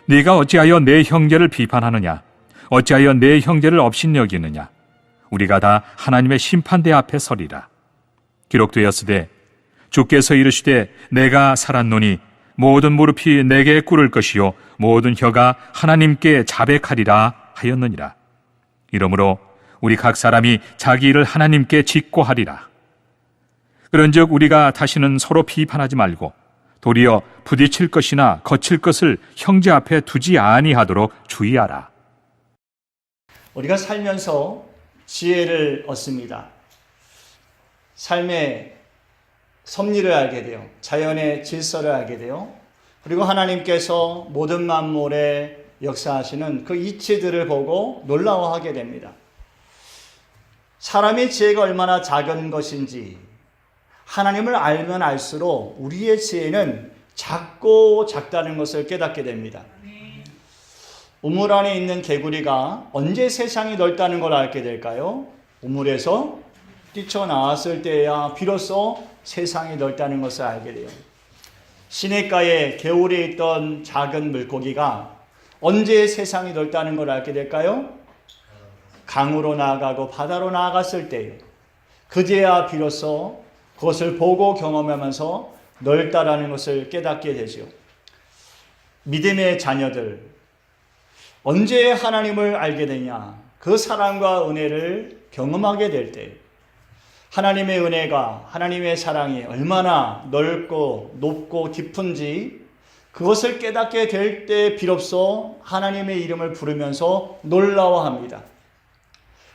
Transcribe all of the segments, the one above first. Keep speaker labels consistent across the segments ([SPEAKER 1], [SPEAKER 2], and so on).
[SPEAKER 1] 네가 어찌하여 내 형제를 비판하느냐? 어찌하여 내 형제를 업신여기느냐? 우리가 다 하나님의 심판대 앞에 서리라. 기록되었으되 주께서 이르시되 내가 살았노니 모든 무릎이 내게 꿇을 것이요 모든 혀가 하나님께 자백하리라 하였느니라. 이러므로 우리 각 사람이 자기 일을 하나님께 직고하리라. 그런즉 우리가 다시는 서로 비판하지 말고 도리어 부딪힐 것이나 거칠 것을 형제 앞에 두지 아니하도록 주의하라.
[SPEAKER 2] 우리가 살면서 지혜를 얻습니다. 삶의 섭리를 알게 돼요. 자연의 질서를 알게 돼요. 그리고 하나님께서 모든 만물에 역사하시는 그 이치들을 보고 놀라워하게 됩니다. 사람의 지혜가 얼마나 작은 것인지 하나님을 알면 알수록 우리의 지혜는 작고 작다는 것을 깨닫게 됩니다. 우물 안에 있는 개구리가 언제 세상이 넓다는 걸 알게 될까요? 우물에서 뛰쳐나왔을 때야 비로소 세상이 넓다는 것을 알게 돼요. 시냇가에 개울에 있던 작은 물고기가 언제 세상이 넓다는 걸 알게 될까요? 강으로 나아가고 바다로 나아갔을 때예요. 그제야 비로소 그것을 보고 경험하면서 넓다라는 것을 깨닫게 되죠. 믿음의 자녀들, 언제 하나님을 알게 되냐? 그 사랑과 은혜를 경험하게 될 때, 하나님의 은혜가, 하나님의 사랑이 얼마나 넓고 높고 깊은지 그것을 깨닫게 될 때 비로소 하나님의 이름을 부르면서 놀라워합니다.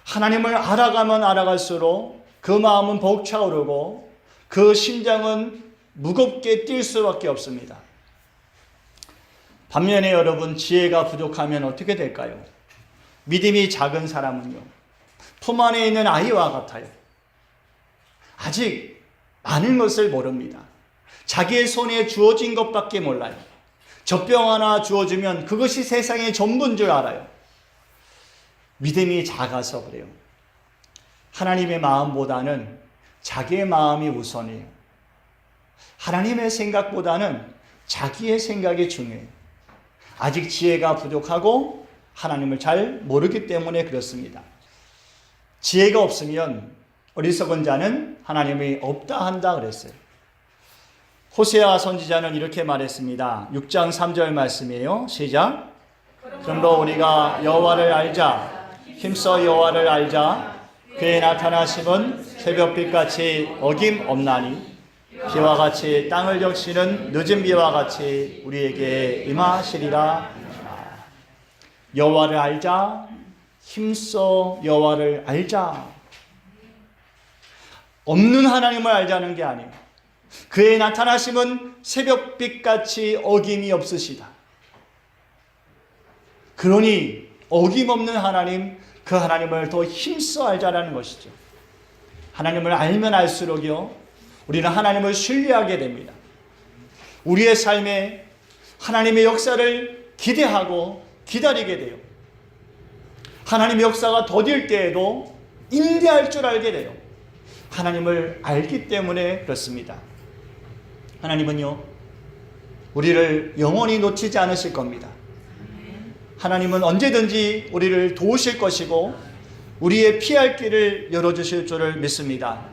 [SPEAKER 2] 하나님을 알아가면 알아갈수록 그 마음은 벅차오르고 그 심장은 무겁게 뛸 수밖에 없습니다. 반면에 여러분, 지혜가 부족하면 어떻게 될까요? 믿음이 작은 사람은요, 품 안에 있는 아이와 같아요. 아직 많은 것을 모릅니다. 자기의 손에 주어진 것밖에 몰라요. 젖병 하나 주어주면 그것이 세상의 전부인 줄 알아요. 믿음이 작아서 그래요. 하나님의 마음보다는 자기의 마음이 우선이에요. 하나님의 생각보다는 자기의 생각이 중요해요. 아직 지혜가 부족하고 하나님을 잘 모르기 때문에 그렇습니다. 지혜가 없으면 어리석은 자는 하나님이 없다 한다 그랬어요. 호세아 선지자는 이렇게 말했습니다. 6장 3절 말씀이에요. 시작. 그러므로 우리가 여호와를 알자. 힘써 여호와를 알자. 그의 나타나심은 새벽빛같이 어김없나니 비와 같이 땅을 적시는 늦은 비와 같이 우리에게 임하시리라. 여호와를 알자. 힘써 여호와를 알자. 없는 하나님을 알자는 게 아니에요. 그의 나타나심은 새벽빛같이 어김이 없으시다. 그러니 어김없는 하나님, 그 하나님을 더 힘써 알자라는 것이죠. 하나님을 알면 알수록요, 우리는 하나님을 신뢰하게 됩니다. 우리의 삶에 하나님의 역사를 기대하고 기다리게 돼요. 하나님의 역사가 더딜 때에도 인내할 줄 알게 돼요. 하나님을 알기 때문에 그렇습니다. 하나님은요, 우리를 영원히 놓치지 않으실 겁니다. 하나님은 언제든지 우리를 도우실 것이고 우리의 피할 길을 열어주실 줄을 믿습니다.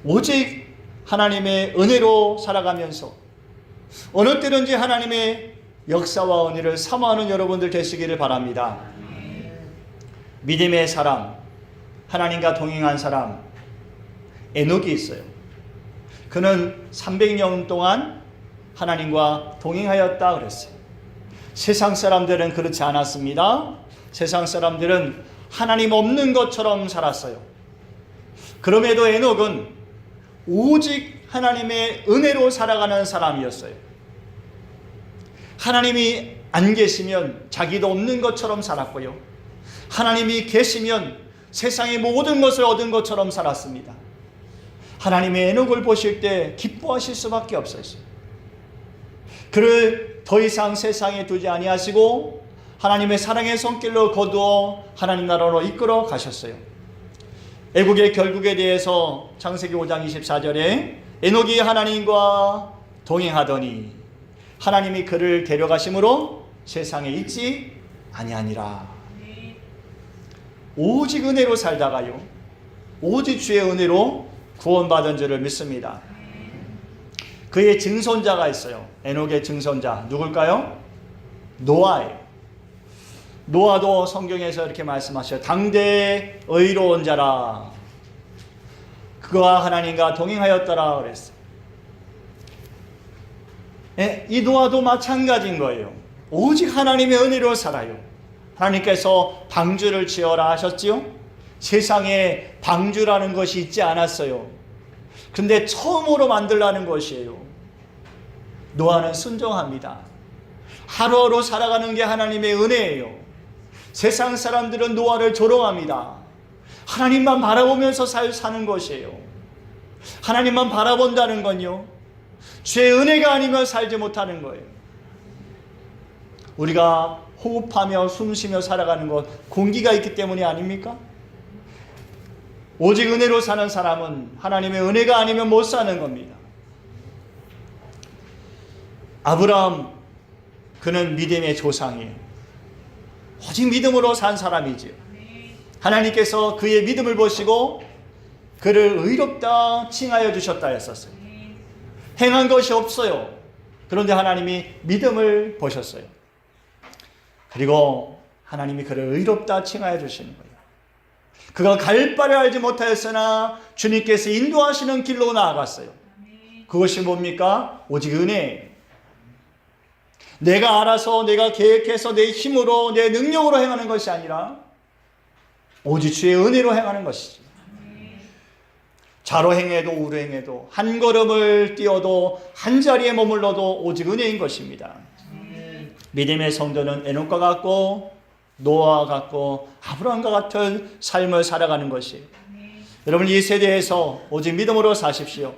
[SPEAKER 2] 오직 하나님의 은혜로 살아가면서 어느 때든지 하나님의 역사와 은혜를 사모하는 여러분들 되시기를 바랍니다. 믿음의 사람, 하나님과 동행한 사람, 에녹이 있어요. 그는 300년 동안 하나님과 동행하였다 그랬어요. 세상 사람들은 그렇지 않았습니다. 세상 사람들은 하나님 없는 것처럼 살았어요. 그럼에도 에녹은 오직 하나님의 은혜로 살아가는 사람이었어요. 하나님이 안 계시면 자기도 없는 것처럼 살았고요. 하나님이 계시면 세상의 모든 것을 얻은 것처럼 살았습니다. 하나님의 에녹을 보실 때 기뻐하실 수밖에 없었어요. 그를 더 이상 세상에 두지 아니하시고 하나님의 사랑의 손길로 거두어 하나님 나라로 이끌어 가셨어요. 애국의 결국에 대해서 창세기 5장 24절에 에녹이 하나님과 동행하더니 하나님이 그를 데려가심으로 세상에 있지 아니하니라. 오직 은혜로 살다가요, 오직 주의 은혜로 구원받은 줄을 믿습니다. 그의 증손자가 있어요. 에녹의 증손자 누굴까요? 노아예요. 노아도 성경에서 이렇게 말씀하셔요. 당대의 의로운 자라. 그가 하나님과 동행하였더라 그랬어요. 이 노아도 마찬가지인 거예요. 오직 하나님의 은혜로 살아요. 하나님께서 방주를 지어라 하셨지요? 세상에 방주라는 것이 있지 않았어요. 근데 처음으로 만들라는 것이에요. 노아는 순종합니다. 하루하루 살아가는 게 하나님의 은혜예요. 세상 사람들은 노아를 조롱합니다. 하나님만 바라보면서 사는 것이에요. 하나님만 바라본다는 건요, 주의 은혜가 아니면 살지 못하는 거예요. 우리가 호흡하며 숨쉬며 살아가는 것, 공기가 있기 때문이 아닙니까? 오직 은혜로 사는 사람은 하나님의 은혜가 아니면 못 사는 겁니다. 아브라함, 그는 믿음의 조상이에요. 오직 믿음으로 산 사람이지요. 하나님께서 그의 믿음을 보시고 그를 의롭다 칭하여 주셨다 했었어요. 행한 것이 없어요. 그런데 하나님이 믿음을 보셨어요. 그리고 하나님이 그를 의롭다 칭하여 주시는 거예요. 그가 갈 바를 알지 못하였으나 주님께서 인도하시는 길로 나아갔어요. 그것이 뭡니까? 오직 은혜예요. 내가 알아서, 내가 계획해서, 내 힘으로, 내 능력으로 행하는 것이 아니라 오직 주의 은혜로 행하는 것이죠. 좌로 행해도 우로 행해도, 한 걸음을 뛰어도, 한 자리에 머물러도 오직 은혜인 것입니다. 믿음의 성도는 에녹과 같고 노아와 같고 아브라함과 같은 삶을 살아가는 것이에요. 여러분, 이 세대에서 오직 믿음으로 사십시오.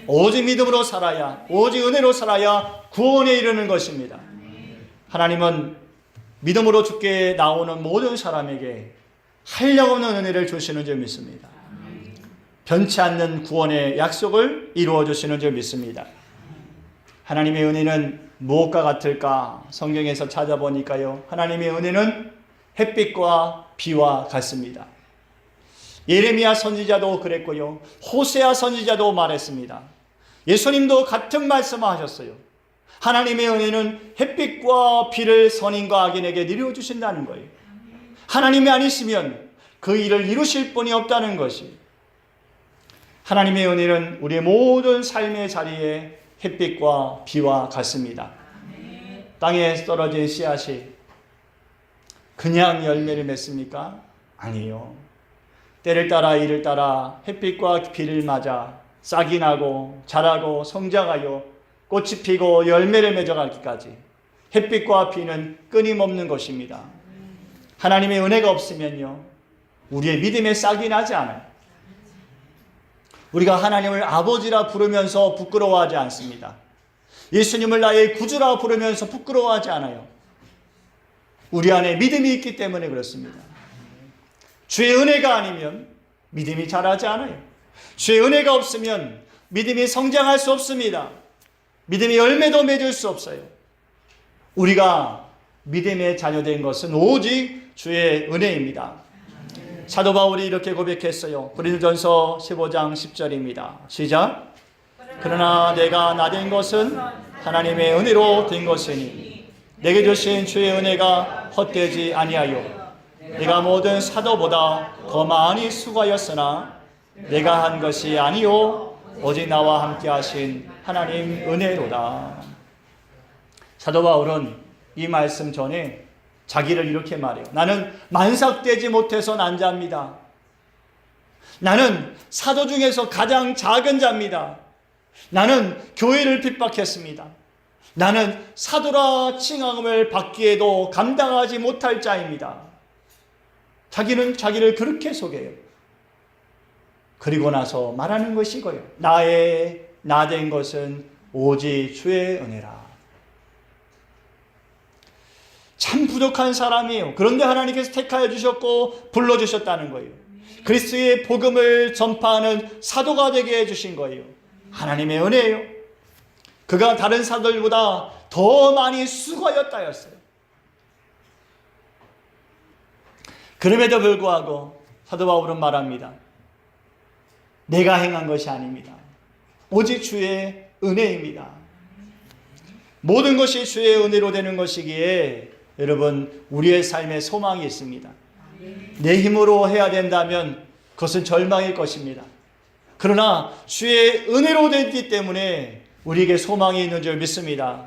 [SPEAKER 2] 오직 믿음으로 살아야, 오직 은혜로 살아야 구원에 이르는 것입니다. 하나님은 믿음으로 주께 나오는 모든 사람에게 한량없는 은혜를 주시는 줄 믿습니다. 변치 않는 구원의 약속을 이루어 주시는 줄 믿습니다. 하나님의 은혜는 무엇과 같을까? 성경에서 찾아보니까요, 하나님의 은혜는 햇빛과 비와 같습니다. 예레미야 선지자도 그랬고요, 호세아 선지자도 말했습니다. 예수님도 같은 말씀을 하셨어요. 하나님의 은혜는 햇빛과 비를 선인과 악인에게 내려주신다는 거예요. 하나님이 아니시면 그 일을 이루실 분이 없다는 것이. 하나님의 은혜는 우리의 모든 삶의 자리에 햇빛과 비와 같습니다. 땅에 떨어진 씨앗이 그냥 열매를 맺습니까? 아니요. 때를 따라 이를 따라 햇빛과 비를 맞아 싹이 나고 자라고 성장하여 꽃이 피고 열매를 맺어가기까지 햇빛과 비는 끊임없는 것입니다. 하나님의 은혜가 없으면요, 우리의 믿음에 싹이 나지 않아요. 우리가 하나님을 아버지라 부르면서 부끄러워하지 않습니다. 예수님을 나의 구주라 부르면서 부끄러워하지 않아요. 우리 안에 믿음이 있기 때문에 그렇습니다. 주의 은혜가 아니면 믿음이 자라지 않아요. 주의 은혜가 없으면 믿음이 성장할 수 없습니다. 믿음이 열매도 맺을 수 없어요. 우리가 믿음의 자녀된 것은 오직 주의 은혜입니다. 사도 바울이 이렇게 고백했어요. 고린도전서 15장 10절입니다. 시작. 그러나 내가 나된 것은 하나님의 은혜로 된 것이니 내게 주신 주의 은혜가 헛되지 아니하여 내가 모든 사도보다 더 많이 수고하였으나 내가 한 것이 아니요 오직 나와 함께 하신 하나님 은혜로다. 사도 바울은 이 말씀 전에 자기를 이렇게 말해요. 나는 만삭되지 못해서 난 자입니다. 나는 사도 중에서 가장 작은 자입니다. 나는 교회를 핍박했습니다. 나는 사도라 칭함을 받기에도 감당하지 못할 자입니다. 자기는 자기를 그렇게 속여요. 그리고 나서 말하는 것이 이거예요. 나된 것은 오직 주의 은혜라. 참 부족한 사람이에요. 그런데 하나님께서 택하여 주셨고 불러주셨다는 거예요. 그리스도의 복음을 전파하는 사도가 되게 해주신 거예요. 하나님의 은혜예요. 그가 다른 사도들보다 더 많이 수고하였다였어요. 그럼에도 불구하고 사도 바울은 말합니다. 내가 행한 것이 아닙니다. 오직 주의 은혜입니다. 모든 것이 주의 은혜로 되는 것이기에 여러분, 우리의 삶에 소망이 있습니다. 내 힘으로 해야 된다면 그것은 절망일 것입니다. 그러나 주의 은혜로 되기 때문에 우리에게 소망이 있는 줄 믿습니다.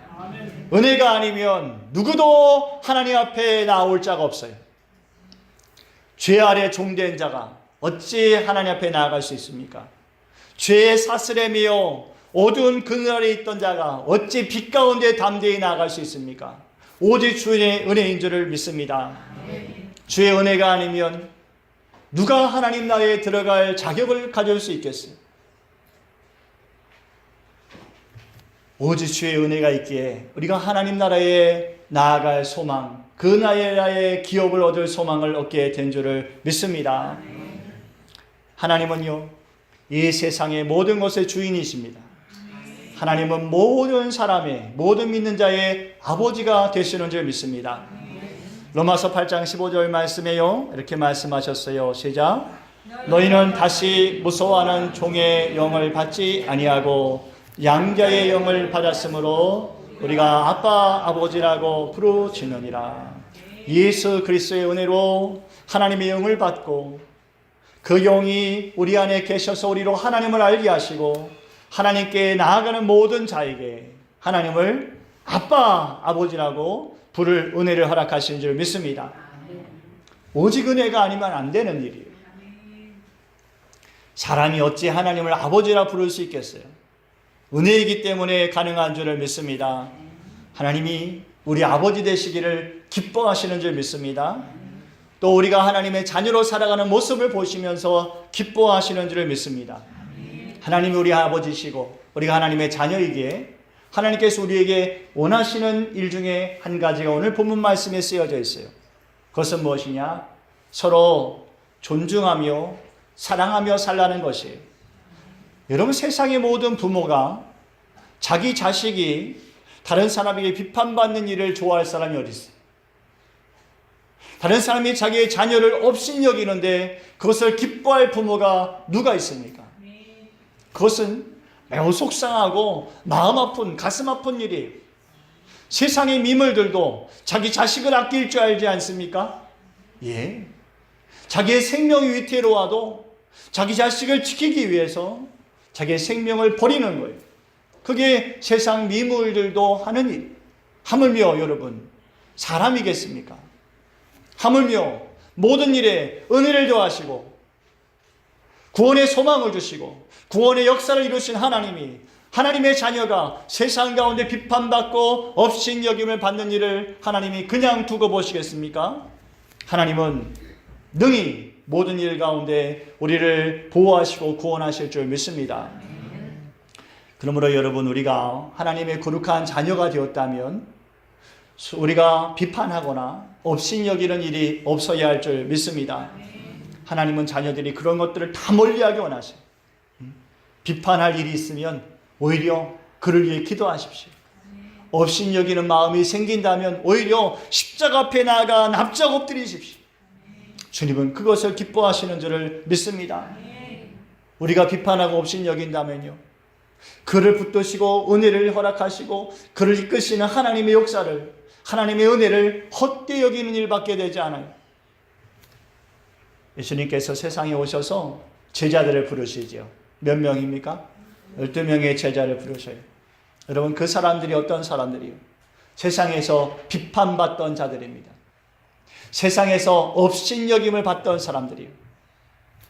[SPEAKER 2] 은혜가 아니면 누구도 하나님 앞에 나올 자가 없어요. 죄 아래 종된 자가 어찌 하나님 앞에 나아갈 수 있습니까? 죄의 사슬에미어 어두운 그늘 아래 있던 자가 어찌 빛 가운데 담대히 나아갈 수 있습니까? 오직 주의 은혜인 줄을 믿습니다. 주의 은혜가 아니면 누가 하나님 나라에 들어갈 자격을 가질 수 있겠어요? 오직 주의 은혜가 있기에 우리가 하나님 나라에 나아갈 소망, 그 나라의 기업을 얻을 소망을 얻게 된 줄을 믿습니다. 하나님은요, 이 세상의 모든 것의 주인이십니다. 하나님은 모든 사람의, 모든 믿는 자의 아버지가 되시는 줄 믿습니다. 로마서 8장 15절 말씀에요, 이렇게 말씀하셨어요. 시작. 너희는 다시 무서워하는 종의 영을 받지 아니하고 양자의 영을 받았으므로 우리가 아빠 아버지라고 부르짖느니라. 예수 그리스도의 은혜로 하나님의 영을 받고 그 영이 우리 안에 계셔서 우리로 하나님을 알게 하시고 하나님께 나아가는 모든 자에게 하나님을 아빠 아버지라고 부를 은혜를 허락하시는 줄 믿습니다. 오직 은혜가 아니면 안 되는 일이에요. 사람이 어찌 하나님을 아버지라 부를 수 있겠어요? 은혜이기 때문에 가능한 줄을 믿습니다. 하나님이 우리 아버지 되시기를 기뻐하시는 줄 믿습니다. 또 우리가 하나님의 자녀로 살아가는 모습을 보시면서 기뻐하시는 줄을 믿습니다. 하나님이 우리 아버지시고 우리가 하나님의 자녀이기에 하나님께서 우리에게 원하시는 일 중에 한 가지가 오늘 본문 말씀에 쓰여져 있어요. 그것은 무엇이냐? 서로 존중하며 사랑하며 살라는 것이에요. 여러분, 세상의 모든 부모가 자기 자식이 다른 사람에게 비판받는 일을 좋아할 사람이 어디 있어요? 다른 사람이 자기의 자녀를 업신여기는데 그것을 기뻐할 부모가 누가 있습니까? 그것은 매우 속상하고 마음 아픈, 가슴 아픈 일이에요. 세상의 미물들도 자기 자식을 아낄 줄 알지 않습니까? 예. 자기의 생명이 위태로워도 자기 자식을 지키기 위해서 자기의 생명을 버리는 거예요. 그게 세상 미물들도 하는 일. 하물며 여러분, 사람이겠습니까? 하물며 모든 일에 은혜를 더하시고 구원의 소망을 주시고 구원의 역사를 이루신 하나님이 하나님의 자녀가 세상 가운데 비판받고 업신여김을 받는 일을 하나님이 그냥 두고 보시겠습니까? 하나님은 능히 모든 일 가운데 우리를 보호하시고 구원하실 줄 믿습니다. 그러므로 여러분, 우리가 하나님의 거룩한 자녀가 되었다면 우리가 비판하거나 업신여기는 일이 없어야 할 줄 믿습니다. 하나님은 자녀들이 그런 것들을 다 멀리하게 원하세요. 비판할 일이 있으면 오히려 그를 위해 기도하십시오. 업신여기는 마음이 생긴다면 오히려 십자가 앞에 나아가 납작 엎드리십시오. 주님은 그것을 기뻐하시는 줄을 믿습니다. 우리가 비판하고 업신여긴다면요, 그를 붙드시고 은혜를 허락하시고 그를 이끄시는 하나님의 역사를, 하나님의 은혜를 헛되이 여기는 일밖에 되지 않아요. 예수님께서 세상에 오셔서 제자들을 부르시죠. 몇 명입니까? 12명의 제자를 부르셔요. 여러분, 그 사람들이 어떤 사람들이요? 세상에서 비판받던 자들입니다. 세상에서 업신여김을 받던 사람들이요.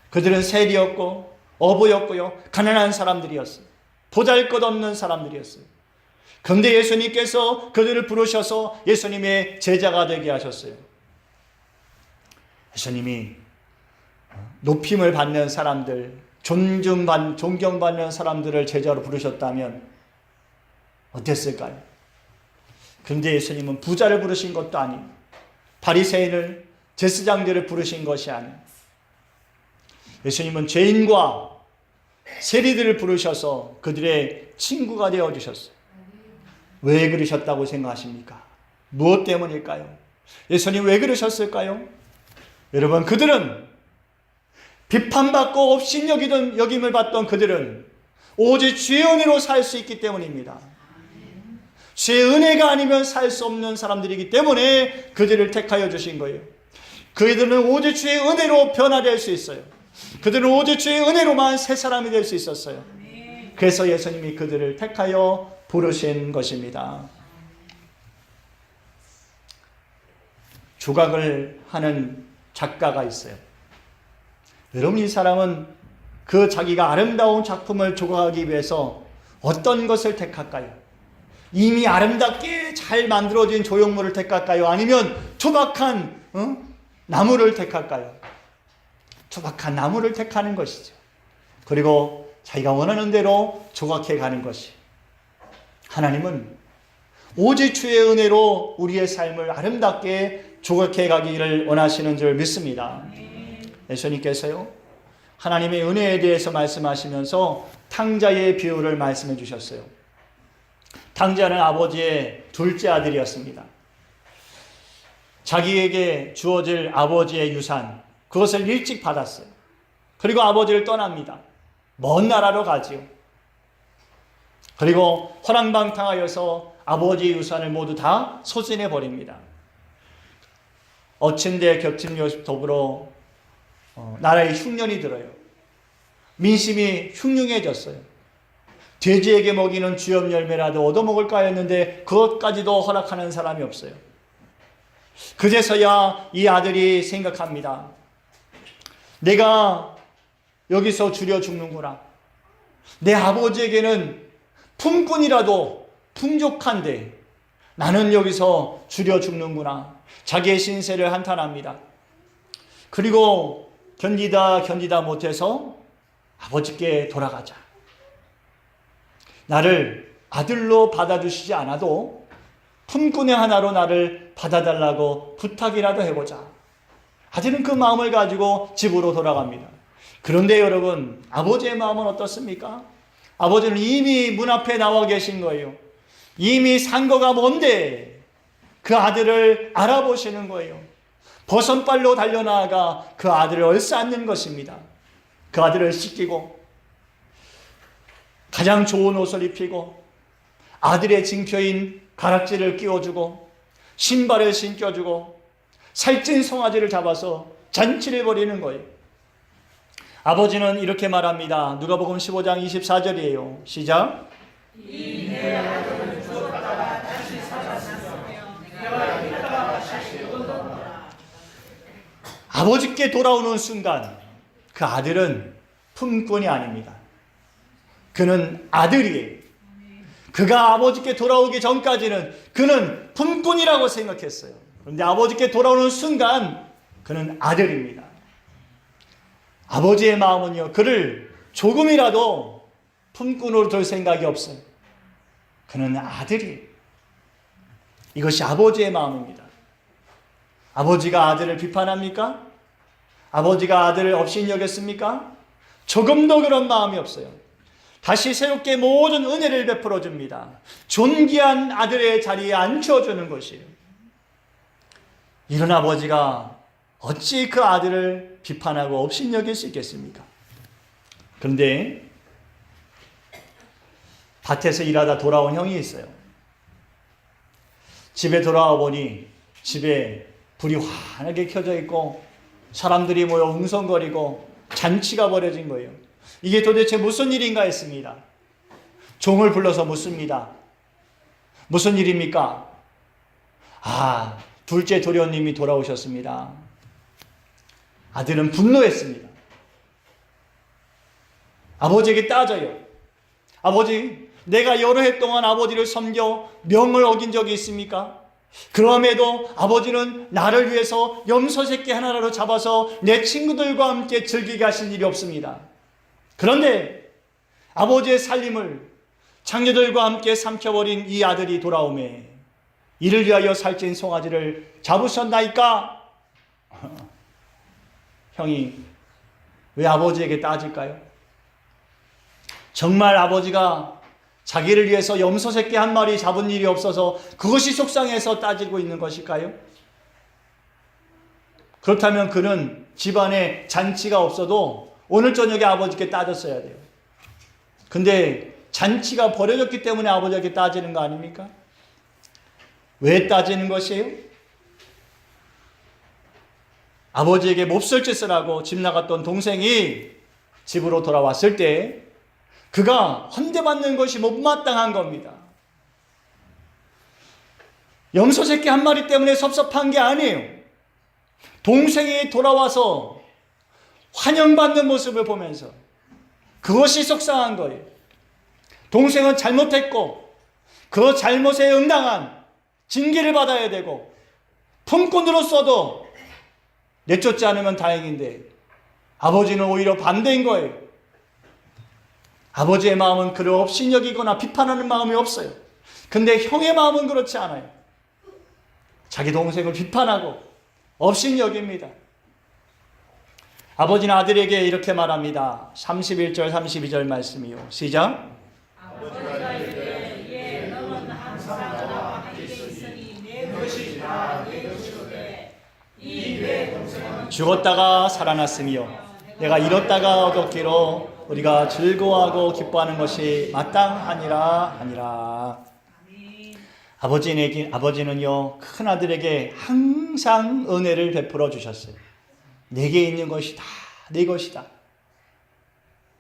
[SPEAKER 2] 그들은 세리였고 어부였고요, 가난한 사람들이었어요. 보잘것없는 사람들이었어요. 그런데 예수님께서 그들을 부르셔서 예수님의 제자가 되게 하셨어요. 예수님이 높임을 받는 사람들, 존경받는 사람들을 제자로 부르셨다면 어땠을까요? 그런데 예수님은 부자를 부르신 것도 아니고 바리새인을, 제사장들을 부르신 것이 아니에요. 예수님은 죄인과 세리들을 부르셔서 그들의 친구가 되어주셨어요. 왜 그러셨다고 생각하십니까? 무엇 때문일까요? 예수님 왜 그러셨을까요? 여러분, 그들은 비판받고 업신여김을 받던 그들은 오직 주의 은혜로 살 수 있기 때문입니다. 주의 은혜가 아니면 살 수 없는 사람들이기 때문에 그들을 택하여 주신 거예요. 그들은 오직 주의 은혜로 변화될 수 있어요. 그들은 오직 주의 은혜로만 새 사람이 될 수 있었어요. 그래서 예수님이 그들을 택하여 부르신 것입니다. 조각을 하는 작가가 있어요. 여러분, 이 사람은 그 자기가 아름다운 작품을 조각하기 위해서 어떤 것을 택할까요? 이미 아름답게 잘 만들어진 조형물을 택할까요? 아니면 투박한 나무를 택할까요? 투박한 나무를 택하는 것이죠. 그리고 자기가 원하는 대로 조각해 가는 것이. 하나님은 오직 주의 은혜로 우리의 삶을 아름답게 조각해 가기를 원하시는 줄 믿습니다. 예수님께서요, 하나님의 은혜에 대해서 말씀하시면서 탕자의 비유를 말씀해 주셨어요. 탕자는 아버지의 둘째 아들이었습니다. 자기에게 주어질 아버지의 유산, 그것을 일찍 받았어요. 그리고 아버지를 떠납니다. 먼 나라로 가지요. 그리고 허랑방탕하여서 아버지의 유산을 모두 다 소진해 버립니다. 어친대 격침료 더불어 나라에 흉년이 들어요. 민심이 흉흉해졌어요. 돼지에게 먹이는 주엽 열매라도 얻어먹을까 했는데 그것까지도 허락하는 사람이 없어요. 그제서야 이 아들이 생각합니다. 내가 여기서 줄여 죽는구나. 내 아버지에게는 품꾼이라도 풍족한데 나는 여기서 줄여 죽는구나. 자기의 신세를 한탄합니다. 그리고 견디다 못해서 아버지께 돌아가자. 나를 아들로 받아주시지 않아도 품꾼의 하나로 나를 받아달라고 부탁이라도 해보자. 아들은 그 마음을 가지고 집으로 돌아갑니다. 그런데 여러분, 아버지의 마음은 어떻습니까? 아버지는 이미 문 앞에 나와 계신 거예요. 이미 상거가 뭔데 그 아들을 알아보시는 거예요. 버선발로 달려나가 그 아들을 얼싸안는 것입니다. 그 아들을 씻기고 가장 좋은 옷을 입히고 아들의 징표인 가락지를 끼워주고 신발을 신겨주고 살찐 송아지를 잡아서 잔치를 벌이는 거예요. 아버지는 이렇게 말합니다. 누가복음 15장 24절이에요. 시작. 내 아들은 죽었다가 다시 살았으며 내가 있다가 다시 얻어먹으라. 아버지께 돌아오는 순간 그 아들은 품꾼이 아닙니다. 그는 아들이에요. 그가 아버지께 돌아오기 전까지는 그는 품꾼이라고 생각했어요. 그런데 아버지께 돌아오는 순간 그는 아들입니다. 아버지의 마음은요, 그를 조금이라도 품꾼으로 둘 생각이 없어요. 그는 아들이에요. 이것이 아버지의 마음입니다. 아버지가 아들을 비판합니까? 아버지가 아들을 업신여겼습니까? 조금도 그런 마음이 없어요. 다시 새롭게 모든 은혜를 베풀어 줍니다. 존귀한 아들의 자리에 앉혀주는 것이에요. 이런 아버지가 어찌 그 아들을 비판하고 업신여길 수 있겠습니까? 그런데 밭에서 일하다 돌아온 형이 있어요. 집에 돌아와 보니 집에 불이 환하게 켜져 있고 사람들이 모여 웅성거리고 잔치가 벌어진 거예요. 이게 도대체 무슨 일인가 했습니다. 종을 불러서 묻습니다. 무슨 일입니까? 둘째 도련님이 돌아오셨습니다. 아들은 분노했습니다. 아버지에게 따져요. 아버지, 내가 여러 해 동안 아버지를 섬겨 명을 어긴 적이 있습니까? 그럼에도 아버지는 나를 위해서 염소 새끼 하나라도 잡아서 내 친구들과 함께 즐기게 하신 일이 없습니다. 그런데 아버지의 살림을 장녀들과 함께 삼켜버린 이 아들이 돌아오매 이를 위하여 살찐 송아지를 잡으셨나이까? 형이 왜 아버지에게 따질까요? 정말 아버지가 자기를 위해서 염소 새끼 한 마리 잡은 일이 없어서 그것이 속상해서 따지고 있는 것일까요? 그렇다면 그는 집안에 잔치가 없어도 오늘 저녁에 아버지께 따졌어야 돼요. 근데 잔치가 버려졌기 때문에 아버지에게 따지는 거 아닙니까? 왜 따지는 것이에요? 아버지에게 몹쓸 짓을 하고 집 나갔던 동생이 집으로 돌아왔을 때 그가 헌대받는 것이 못마땅한 겁니다. 염소 새끼 한 마리 때문에 섭섭한 게 아니에요. 동생이 돌아와서 환영받는 모습을 보면서 그것이 속상한 거예요. 동생은 잘못했고 그 잘못에 응당한 징계를 받아야 되고 품꾼으로서도 내쫓지 않으면 다행인데 아버지는 오히려 반대인 거예요. 아버지의 마음은 그를 업신여기거나 비판하는 마음이 없어요. 근데 형의 마음은 그렇지 않아요. 자기 동생을 비판하고 업신여깁니다. 아버지는 아들에게 이렇게 말합니다. 31절 32절 말씀이요. 시작.
[SPEAKER 3] 아버지가 이르되 이에 너는 항상 나와 함께 있으니 내 것이 다 내 것이로되 이 내 동생은
[SPEAKER 2] 죽었다가 살아났으며 내가 잃었다가 얻었기로 우리가 즐거워하고 기뻐하는 것이 마땅하니라 하니라. 아버지는요 큰 아들에게 항상 은혜를 베풀어 주셨어요. 내게 있는 것이 다 내 것이다.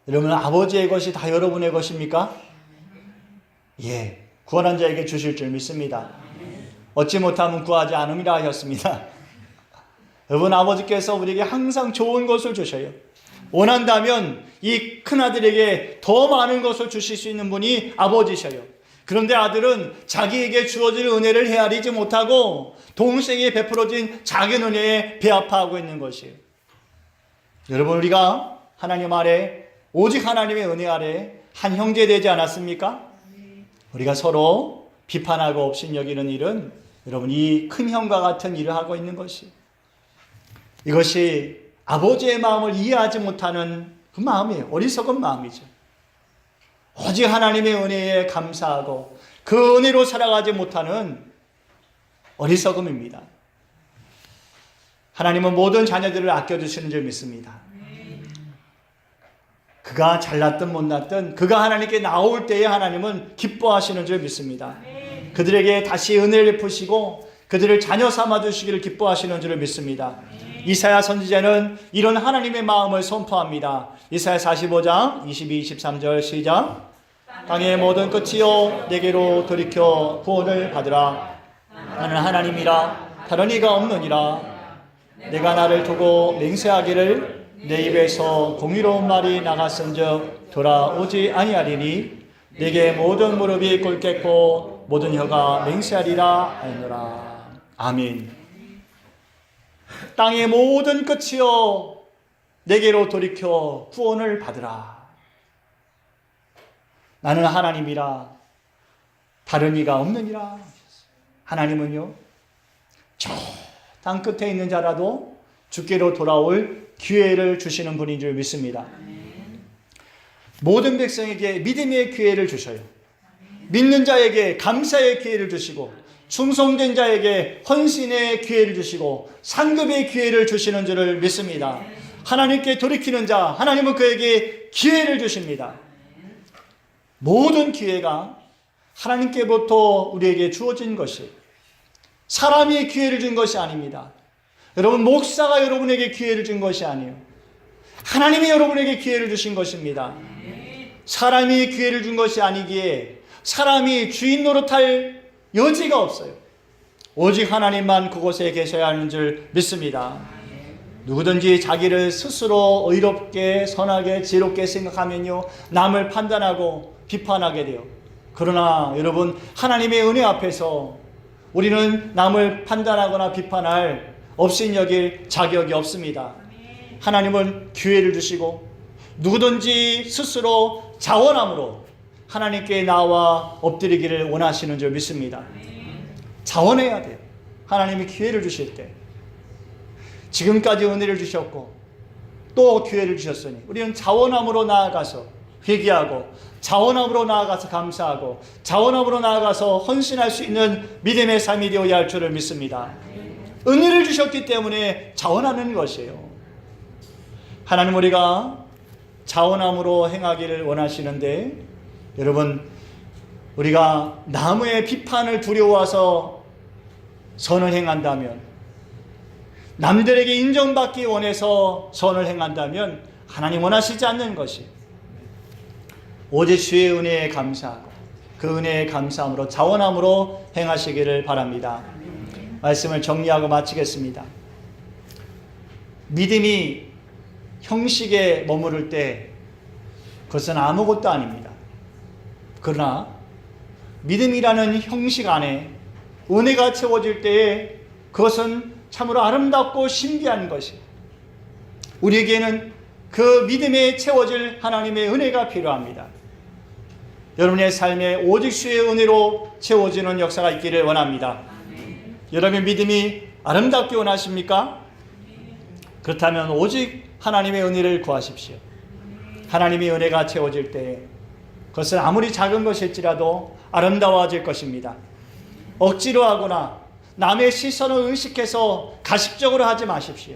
[SPEAKER 2] 여러분 아버지의 것이 다 여러분의 것입니까? 예, 구원한 자에게 주실 줄 믿습니다. 얻지 못하면 구하지 않음이라 하셨습니다. 여러분 아버지께서 우리에게 항상 좋은 것을 주셔요. 원한다면 이 큰아들에게 더 많은 것을 주실 수 있는 분이 아버지셔요. 그런데 아들은 자기에게 주어질 은혜를 헤아리지 못하고 동생에게 베풀어진 작은 은혜에 배아파하고 있는 것이에요. 여러분 우리가 하나님 아래 오직 하나님의 은혜 아래 한 형제 되지 않았습니까? 우리가 서로 비판하고 업신여기는 일은 여러분 이 큰 형과 같은 일을 하고 있는 것이에요. 이것이 아버지의 마음을 이해하지 못하는 그 마음이에요. 어리석은 마음이죠. 오직 하나님의 은혜에 감사하고 그 은혜로 살아가지 못하는 어리석음입니다. 하나님은 모든 자녀들을 아껴주시는 줄 믿습니다. 그가 잘났든 못났든 그가 하나님께 나올 때에 하나님은 기뻐하시는 줄 믿습니다. 그들에게 다시 은혜를 베푸시고 그들을 자녀 삼아주시기를 기뻐하시는 줄 믿습니다. 이사야 선지자는 이런 하나님의 마음을 선포합니다. 이사야 45장 22, 23절 시작. 땅의 모든 끝이요 내게로 돌이켜 구원을 받으라. 나는 하나님이라 다른 이가 없느니라. 내가 나를 두고 맹세하기를 내 입에서 공의로운 말이 나갔은즉 돌아오지 아니하리니 내게 모든 무릎이 꿇겠고 모든 혀가 맹세하리라 하노라. 아멘. 땅의 모든 끝이여 내게로 돌이켜 구원을 받으라. 나는 하나님이라 다른 이가 없느니라. 하나님은요 저 땅 끝에 있는 자라도 주께로 돌아올 기회를 주시는 분인 줄 믿습니다. 모든 백성에게 믿음의 기회를 주셔요. 믿는 자에게 감사의 기회를 주시고 충성된 자에게 헌신의 기회를 주시고 상급의 기회를 주시는 줄을 믿습니다. 하나님께 돌이키는 자 하나님은 그에게 기회를 주십니다. 모든 기회가 하나님께부터 우리에게 주어진 것이 사람이 기회를 준 것이 아닙니다. 여러분 목사가 여러분에게 기회를 준 것이 아니에요. 하나님이 여러분에게 기회를 주신 것입니다. 사람이 기회를 준 것이 아니기에 사람이 주인 노릇할 여지가 없어요. 오직 하나님만 그곳에 계셔야 하는 줄 믿습니다. 누구든지 자기를 스스로 의롭게 선하게 지혜롭게 생각하면요 남을 판단하고 비판하게 돼요. 그러나 여러분 하나님의 은혜 앞에서 우리는 남을 판단하거나 비판할 업신여길 자격이 없습니다. 하나님은 기회를 주시고 누구든지 스스로 자원함으로 하나님께 나와 엎드리기를 원하시는 줄 믿습니다. 자원해야 돼요. 하나님이 기회를 주실 때 지금까지 은혜를 주셨고 또 기회를 주셨으니 우리는 자원함으로 나아가서 회개하고 자원함으로 나아가서 감사하고 자원함으로 나아가서 헌신할 수 있는 믿음의 삶이 되어야 할 줄을 믿습니다. 은혜를 주셨기 때문에 자원하는 것이에요. 하나님 우리가 자원함으로 행하기를 원하시는데, 여러분 우리가 남의 비판을 두려워해서 선을 행한다면, 남들에게 인정받기 원해서 선을 행한다면 하나님 원하시지 않는 것이, 오직 주의 은혜에 감사하고 그 은혜에 감사함으로 자원함으로 행하시기를 바랍니다. 말씀을 정리하고 마치겠습니다. 믿음이 형식에 머무를 때 그것은 아무것도 아닙니다. 그러나 믿음이라는 형식 안에 은혜가 채워질 때에 그것은 참으로 아름답고 신비한 것이에요. 우리에게는 그 믿음에 채워질 하나님의 은혜가 필요합니다. 여러분의 삶에 오직 주의 은혜로 채워지는 역사가 있기를 원합니다. 여러분의 믿음이 아름답게 원하십니까? 그렇다면 오직 하나님의 은혜를 구하십시오. 하나님의 은혜가 채워질 때 그것은 아무리 작은 것일지라도 아름다워질 것입니다. 억지로 하거나 남의 시선을 의식해서 가식적으로 하지 마십시오.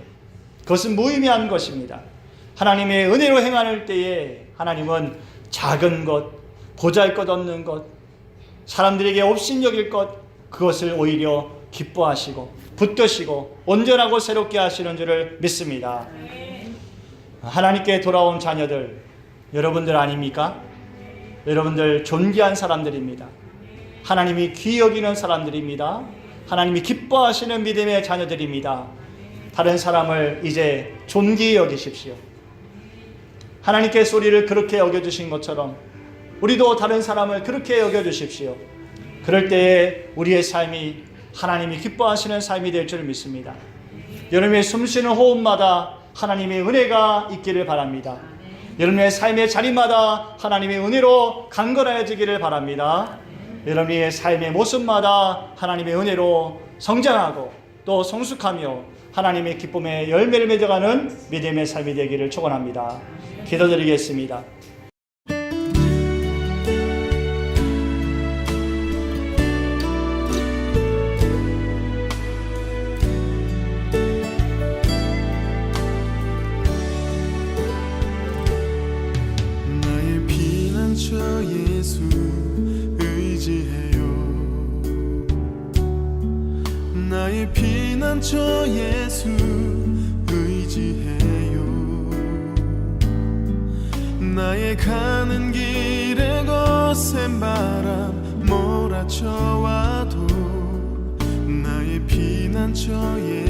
[SPEAKER 2] 그것은 무의미한 것입니다. 하나님의 은혜로 행할 때에 하나님은 작은 것, 보잘것없는 것, 사람들에게 업신여길 것, 그것을 오히려 기뻐하시고 붙드시고 온전하고 새롭게 하시는 줄을 믿습니다. 하나님께 돌아온 자녀들, 여러분들 아닙니까? 여러분들 존귀한 사람들입니다. 하나님이 귀히 여기는 사람들입니다. 하나님이 기뻐하시는 믿음의 자녀들입니다. 다른 사람을 이제 존귀히 여기십시오. 하나님께 우리를 그렇게 여겨주신 것처럼 우리도 다른 사람을 그렇게 여겨주십시오. 그럴 때에 우리의 삶이 하나님이 기뻐하시는 삶이 될 줄 믿습니다. 여러분의 숨쉬는 호흡마다 하나님의 은혜가 있기를 바랍니다. 여러분의 삶의 자리마다 하나님의 은혜로 강건해지기를 바랍니다. 여러분의 삶의 모습마다 하나님의 은혜로 성장하고 또 성숙하며 하나님의 기쁨의 열매를 맺어가는 믿음의 삶이 되기를 축원합니다. 기도드리겠습니다.
[SPEAKER 4] 나의 피난처 예수 의지해요. 나의 피난처 예수 의지해요. 나의 가는 길에 거센 바람 몰아쳐와도 나의 피난처 예수